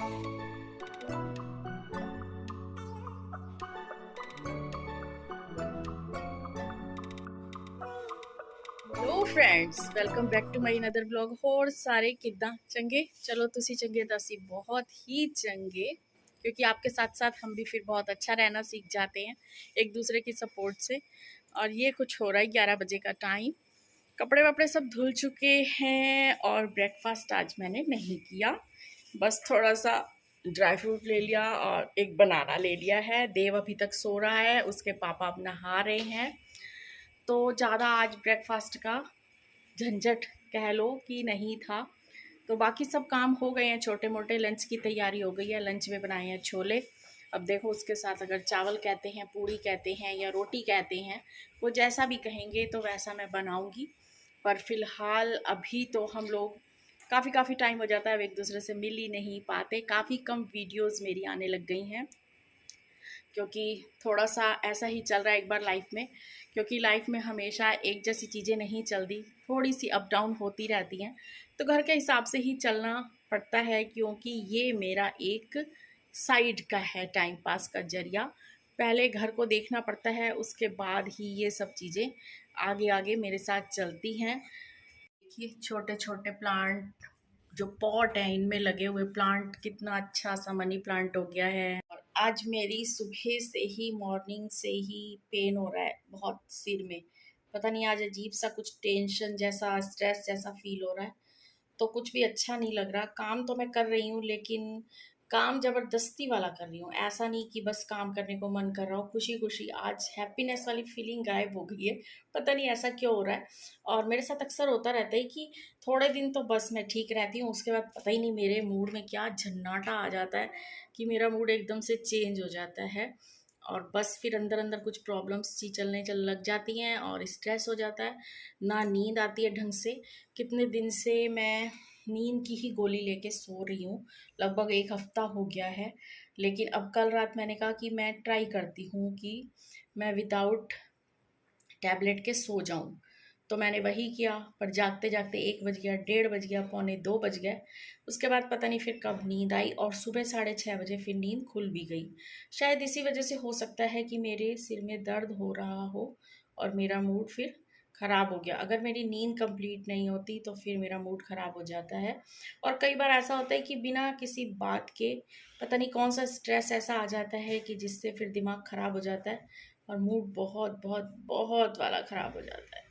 Hello friends, welcome back to my another vlog. होर सारे किद्दां चंगे? चलो तुसी चंगे तो असी बहुत ही चंगे, क्योंकि आपके साथ साथ हम भी फिर बहुत अच्छा रहना सीख जाते हैं एक दूसरे की सपोर्ट से। और ये कुछ हो रहा है 11 बजे का टाइम। कपड़े वपड़े सब धुल चुके हैं और ब्रेकफास्ट आज मैंने नहीं किया, बस थोड़ा सा ड्राई फ्रूट ले लिया और एक बनाना ले लिया है। देव अभी तक सो रहा है, उसके पापा अब नहा रहे हैं, तो ज़्यादा आज ब्रेकफास्ट का झंझट कह लो कि नहीं था। तो बाकी सब काम हो गए हैं, छोटे मोटे लंच की तैयारी हो गई है। लंच में बनाए हैं छोले। अब देखो उसके साथ अगर चावल कहते हैं, पूड़ी कहते हैं या रोटी कहते हैं, वो जैसा भी कहेंगे तो वैसा मैं बनाऊंगी। पर फिलहाल अभी तो हम लोग काफ़ी टाइम हो जाता है, अब एक दूसरे से मिल ही नहीं पाते। काफ़ी कम वीडियोज़ मेरी आने लग गई हैं, क्योंकि थोड़ा सा ऐसा ही चल रहा है एक बार लाइफ में, क्योंकि लाइफ में हमेशा एक जैसी चीज़ें नहीं चलती, थोड़ी सी अप डाउन होती रहती हैं। तो घर के हिसाब से ही चलना पड़ता है, क्योंकि ये मेरा एक साइड का है, टाइम पास का जरिया। पहले घर को देखना पड़ता है, उसके बाद ही ये सब चीज़ें आगे आगे मेरे साथ चलती हैं। देखिए छोटे छोटे प्लांट जो पॉट हैं, इनमें लगे हुए प्लांट, कितना अच्छा सा मनी प्लांट हो गया है। और आज मेरी सुबह से ही, मॉर्निंग से ही पेन हो रहा है बहुत सिर में। पता नहीं, आज अजीब सा कुछ टेंशन जैसा, स्ट्रेस जैसा फील हो रहा है। तो कुछ भी अच्छा नहीं लग रहा। काम तो मैं कर रही हूँ, लेकिन काम ज़बरदस्ती वाला कर रही हूँ, ऐसा नहीं कि बस काम करने को मन कर रहा हो। खुशी खुशी आज हैप्पीनेस वाली फीलिंग गायब हो गई है, पता नहीं ऐसा क्यों हो रहा है। और मेरे साथ अक्सर होता रहता है कि थोड़े दिन तो बस मैं ठीक रहती हूँ, उसके बाद पता ही नहीं मेरे मूड में क्या झन्नाटा आ जाता है कि मेरा मूड एकदम से चेंज हो जाता है। और बस फिर अंदर अंदर कुछ प्रॉब्लम्स सी चल लग जाती हैं और स्ट्रेस हो जाता है। ना नींद आती है ढंग से। कितने दिन से मैं नींद की ही गोली लेके सो रही हूँ, लगभग एक हफ्ता हो गया है। लेकिन अब कल रात मैंने कहा कि मैं ट्राई करती हूँ कि मैं विदाउट टैबलेट के सो जाऊँ। तो मैंने वही किया, पर जागते जागते 1 बज गया, 1:30 बज गया, पौने 2 बज गए। उसके बाद पता नहीं फिर कब नींद आई, और सुबह 6:30 बजे फिर नींद खुल भी गई। शायद इसी वजह से हो सकता है कि मेरे सिर में दर्द हो रहा हो और मेरा मूड फिर ख़राब हो गया। अगर मेरी नींद कंप्लीट नहीं होती तो फिर मेरा मूड ख़राब हो जाता है। और कई बार ऐसा होता है कि बिना किसी बात के पता नहीं कौन सा स्ट्रेस ऐसा आ जाता है कि जिससे फिर दिमाग ख़राब हो जाता है और मूड बहुत बहुत बहुत वाला ख़राब हो जाता है।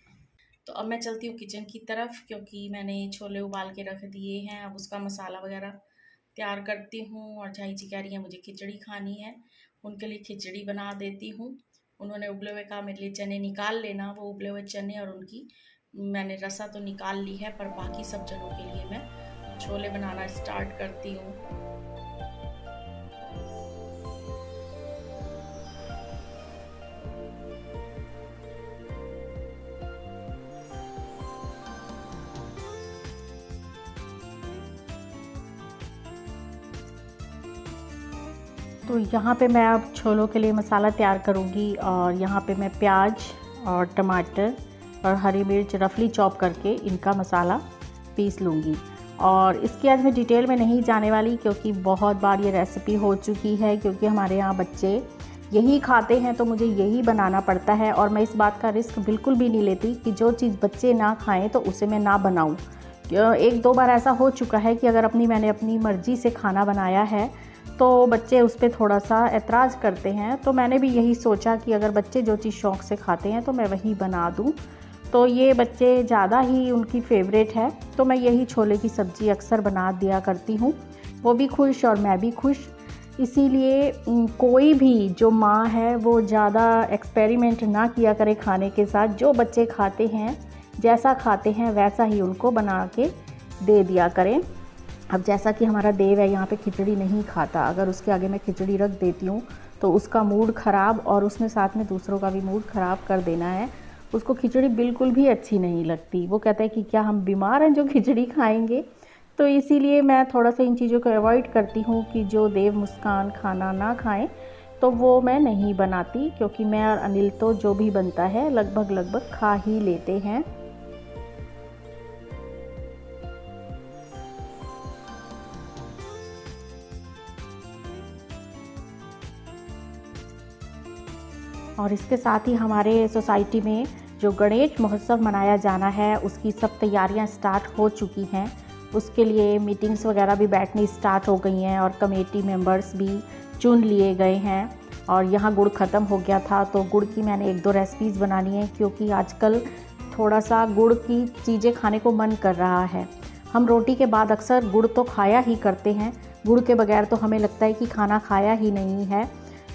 तो अब मैं चलती हूँ किचन की तरफ, क्योंकि मैंने छोले उबाल के रख दिए हैं। अब उसका मसाला वगैरह तैयार करती हूँ। और झाई जी कह रही है मुझे खिचड़ी खानी है, उनके लिए खिचड़ी बना देती हूँ। उन्होंने उबले हुए कहा मेरे लिए चने निकाल लेना, वो उबले हुए चने और उनकी मैंने रसा तो निकाल ली है, पर बाकी सब जनों के लिए मैं छोले बनाना स्टार्ट करती हूँ। तो यहाँ पे मैं अब छोलों के लिए मसाला तैयार करूँगी। और यहाँ पे मैं प्याज और टमाटर और हरी मिर्च रफली चॉप करके इनका मसाला पीस लूँगी। और इसकी आज मैं डिटेल में नहीं जाने वाली, क्योंकि बहुत बार ये रेसिपी हो चुकी है, क्योंकि हमारे यहाँ बच्चे यही खाते हैं तो मुझे यही बनाना पड़ता है। और मैं इस बात का रिस्क बिल्कुल भी नहीं लेती कि जो चीज़ बच्चे ना खाएँ तो उसे मैं ना बनाऊँ। 1-2 बार ऐसा हो चुका है कि अगर मैंने अपनी मर्ज़ी से खाना बनाया है तो बच्चे उस पर थोड़ा सा एतराज़ करते हैं। तो मैंने भी यही सोचा कि अगर बच्चे जो चीज़ शौक़ से खाते हैं तो मैं वही बना दूँ। तो ये बच्चे ज़्यादा ही उनकी फेवरेट है, तो मैं यही छोले की सब्ज़ी अक्सर बना दिया करती हूँ। वो भी खुश और मैं भी खुश। इसीलिए कोई भी जो माँ है वो ज़्यादा एक्सपेरिमेंट ना किया करे खाने के साथ। जो बच्चे खाते हैं, जैसा खाते हैं वैसा ही उनको बना के दे दिया करें। अब जैसा कि हमारा देव है यहाँ पे खिचड़ी नहीं खाता, अगर उसके आगे मैं खिचड़ी रख देती हूँ तो उसका मूड ख़राब, और उसने साथ में दूसरों का भी मूड ख़राब कर देना है। उसको खिचड़ी बिल्कुल भी अच्छी नहीं लगती। वो कहता है कि क्या हम बीमार हैं जो खिचड़ी खाएंगे। तो इसीलिए मैं थोड़ा सा इन चीज़ों को अवॉइड करती हूँ कि जो देव मुस्कान खाना ना खाएं, तो वो मैं नहीं बनाती। क्योंकि मैं और अनिल तो जो भी बनता है लगभग खा ही लेते हैं। और इसके साथ ही हमारे सोसाइटी में जो गणेश महोत्सव मनाया जाना है उसकी सब तैयारियां स्टार्ट हो चुकी हैं। उसके लिए मीटिंग्स वगैरह भी बैठनी स्टार्ट हो गई हैं और कमेटी मेंबर्स भी चुन लिए गए हैं। और यहाँ गुड़ ख़त्म हो गया था तो गुड़ की मैंने 1-2 रेसिपीज़ बनानी है, क्योंकि आजकल थोड़ा सा गुड़ की चीज़ें खाने को मन कर रहा है। हम रोटी के बाद अक्सर गुड़ तो खाया ही करते हैं, गुड़ के बगैर तो हमें लगता है कि खाना खाया ही नहीं है।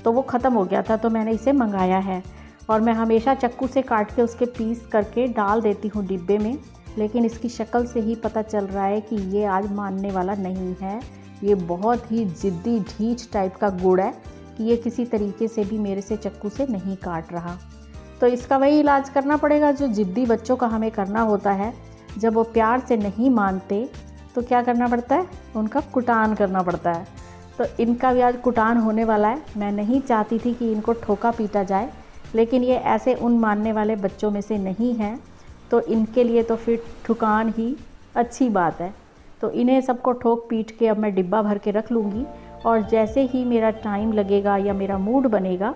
तो वो ख़त्म हो गया था तो मैंने इसे मंगाया है और मैं हमेशा चक्कू से काट के उसके पीस करके डाल देती हूँ डिब्बे में। लेकिन इसकी शक्ल से ही पता चल रहा है कि ये आज मानने वाला नहीं है। ये बहुत ही ज़िद्दी ढीठ टाइप का गुड़ है कि ये किसी तरीके से भी मेरे से चक्कू से नहीं काट रहा। तो इसका वही इलाज करना पड़ेगा जो ज़िद्दी बच्चों का हमें करना होता है। जब वो प्यार से नहीं मानते तो क्या करना पड़ता है, उनका कुटान करना पड़ता है। तो इनका भी आज कुटान होने वाला है। मैं नहीं चाहती थी कि इनको ठोका पीटा जाए, लेकिन ये ऐसे उन मानने वाले बच्चों में से नहीं हैं, तो इनके लिए तो फिर ठुकान ही अच्छी बात है। तो इन्हें सबको ठोक पीट के अब मैं डिब्बा भर के रख लूँगी और जैसे ही मेरा टाइम लगेगा या मेरा मूड बनेगा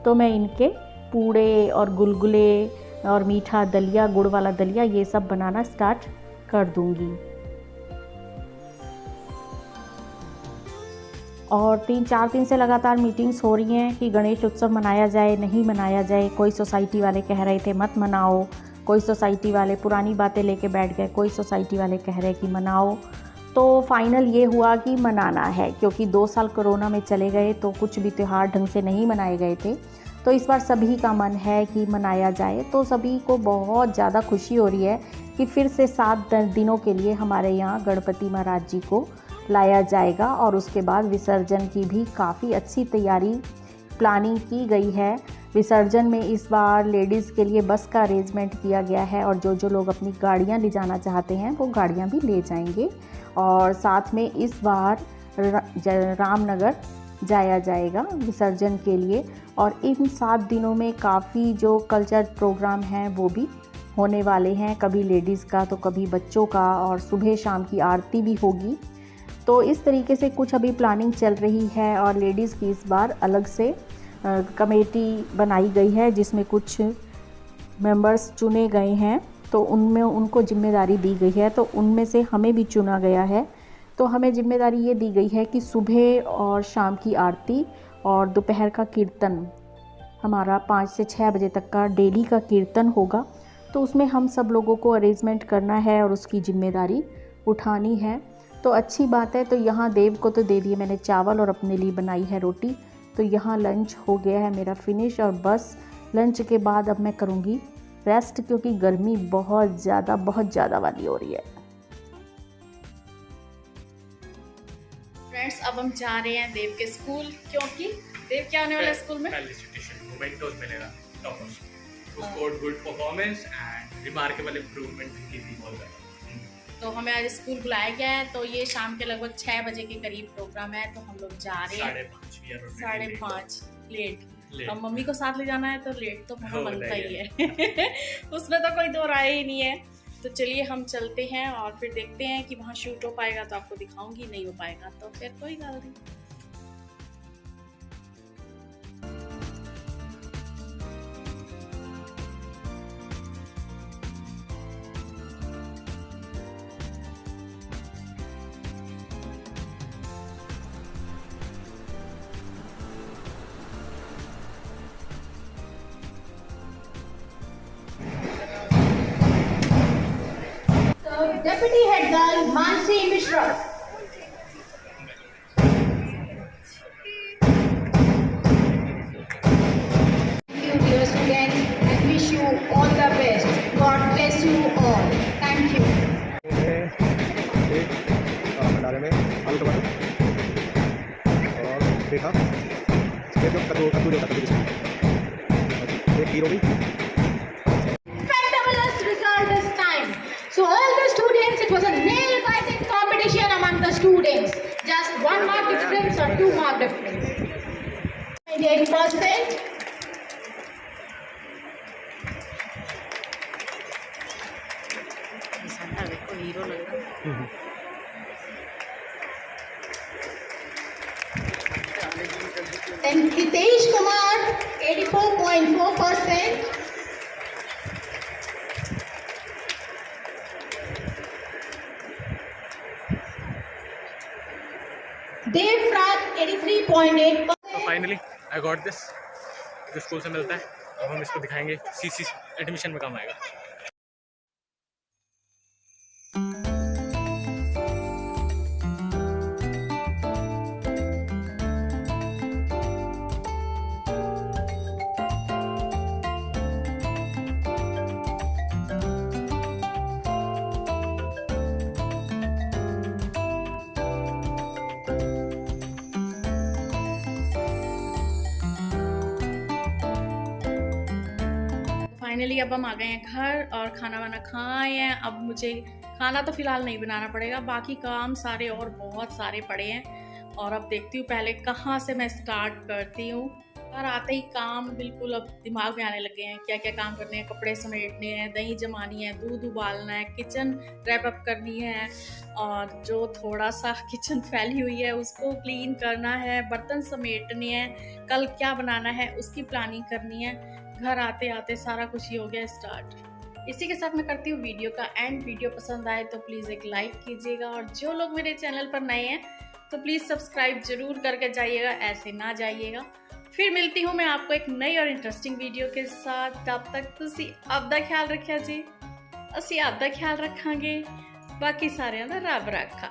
तो मैं इनके पूड़े और गुलगुले और मीठा दलिया, गुड़ वाला दलिया, ये सब बनाना स्टार्ट कर दूँगी। और 3-4 दिन से लगातार मीटिंग्स हो रही हैं कि गणेश उत्सव मनाया जाए नहीं मनाया जाए। कोई सोसाइटी वाले कह रहे थे मत मनाओ, कोई सोसाइटी वाले पुरानी बातें लेके बैठ गए, कोई सोसाइटी वाले कह रहे कि मनाओ। तो फाइनल ये हुआ कि मनाना है, क्योंकि 2 साल कोरोना में चले गए तो कुछ भी त्यौहार ढंग से नहीं मनाए गए थे। तो इस बार सभी का मन है कि मनाया जाए। तो सभी को बहुत ज़्यादा खुशी हो रही है कि फिर से 7 दिनों के लिए हमारे यहाँ गणपति महाराज जी को लाया जाएगा और उसके बाद विसर्जन की भी काफ़ी अच्छी तैयारी प्लानिंग की गई है। विसर्जन में इस बार लेडीज़ के लिए बस का अरेंजमेंट किया गया है और जो लोग अपनी गाड़ियाँ ले जाना चाहते हैं वो गाड़ियाँ भी ले जाएंगे। और साथ में इस बार रामनगर जाया जाएगा विसर्जन के लिए। और इन 7 दिनों में काफ़ी जो कल्चर प्रोग्राम हैं वो भी होने वाले हैं, कभी लेडीज़ का तो कभी बच्चों का, और सुबह शाम की आरती भी होगी। तो इस तरीके से कुछ अभी प्लानिंग चल रही है और लेडीज़ की इस बार अलग से कमेटी बनाई गई है जिसमें कुछ मेंबर्स चुने गए हैं। तो उनमें उनको जिम्मेदारी दी गई है, तो उनमें से हमें भी चुना गया है। तो हमें जिम्मेदारी ये दी गई है कि सुबह और शाम की आरती और दोपहर का कीर्तन हमारा 5 से 6 बजे तक का डेली का कीर्तन होगा। तो उसमें हम सब लोगों को अरेंजमेंट करना है और उसकी जिम्मेदारी उठानी है। तो अच्छी बात है। तो यहाँ देव को तो दे दिए मैंने चावल और अपने लिए बनाई है रोटी। तो यहाँ लंच हो गया है मेरा फिनिश और बस लंच के बाद अब मैं करूँगी रेस्ट, क्योंकि गर्मी बहुत ज़्यादा वाली हो रही है। फ्रेंड्स अब हम जा रहे हैं देव के स्कूल, क्योंकि देव क्या होने वाला है स्कूल में? मोमेंटोस मिलेगा टॉपर्स को, scored good performance and remarkable improvement की थी बहुत ज़्यादा। तो हमें आज स्कूल बुलाया गया है। तो ये शाम के लगभग 6 बजे के करीब प्रोग्राम है। तो हम लोग जा रहे हैं 5:30 लेट। अब मम्मी को साथ ले जाना है तो लेट तो होना बनता ही है उसमें तो कोई दो राय ही नहीं है। तो चलिए हम चलते हैं और फिर देखते हैं कि वहाँ शूट हो पाएगा तो आपको दिखाऊंगी, नहीं हो पाएगा तो फिर कोई गल नहीं। Deputy Head Girl Mansi Mishra. Thank you, dear students, and wish you all the best. God bless you all. Thank you. भंडारे में आलू टमाटर और पेठा, कद्दू एक खीर हो गई। Fabulous result this time. So all the students, it was a nail biting competition among the students. Just 1 mark difference or 2 mark difference. 98%. Then Hitesh Kumar, 84.4%. Devfrat 83.8%. तो फाइनली आई गॉट दिस, जो school से मिलता है। अब हम इसको दिखाएंगे, CC admission में काम आएगा। फाइनली अब हम आ गए हैं घर और खाना वाना खाए हैं। अब मुझे खाना तो फ़िलहाल नहीं बनाना पड़ेगा, बाकी काम सारे और बहुत सारे पड़े हैं। और अब देखती हूँ पहले कहाँ से मैं स्टार्ट करती हूँ। घर आते ही काम बिल्कुल अब दिमाग में आने लगे हैं, क्या क्या काम करने हैं। कपड़े समेटने हैं, दही जमानी है, दूध उबालना है, किचन रैप अप करनी है, और जो थोड़ा सा किचन फैली हुई है उसको क्लीन करना है, बर्तन समेटने हैं, कल क्या बनाना है उसकी प्लानिंग करनी है। घर आते आते सारा कुछ ही हो गया स्टार्ट। इसी के साथ मैं करती हूँ वीडियो का एंड। वीडियो पसंद आए तो प्लीज़ एक लाइक कीजिएगा, और जो लोग मेरे चैनल पर नए हैं तो प्लीज़ सब्सक्राइब जरूर करके जाइएगा, ऐसे ना जाइएगा। फिर मिलती हूँ मैं आपको एक नई और इंटरेस्टिंग वीडियो के साथ। तब तक तुसी आपदा ख्याल रखिया जी, असी आपदा ख्याल रखांगे, बाकी सारिਆਂ ਦਾ ਰੱਬ ਰਾਖਾ।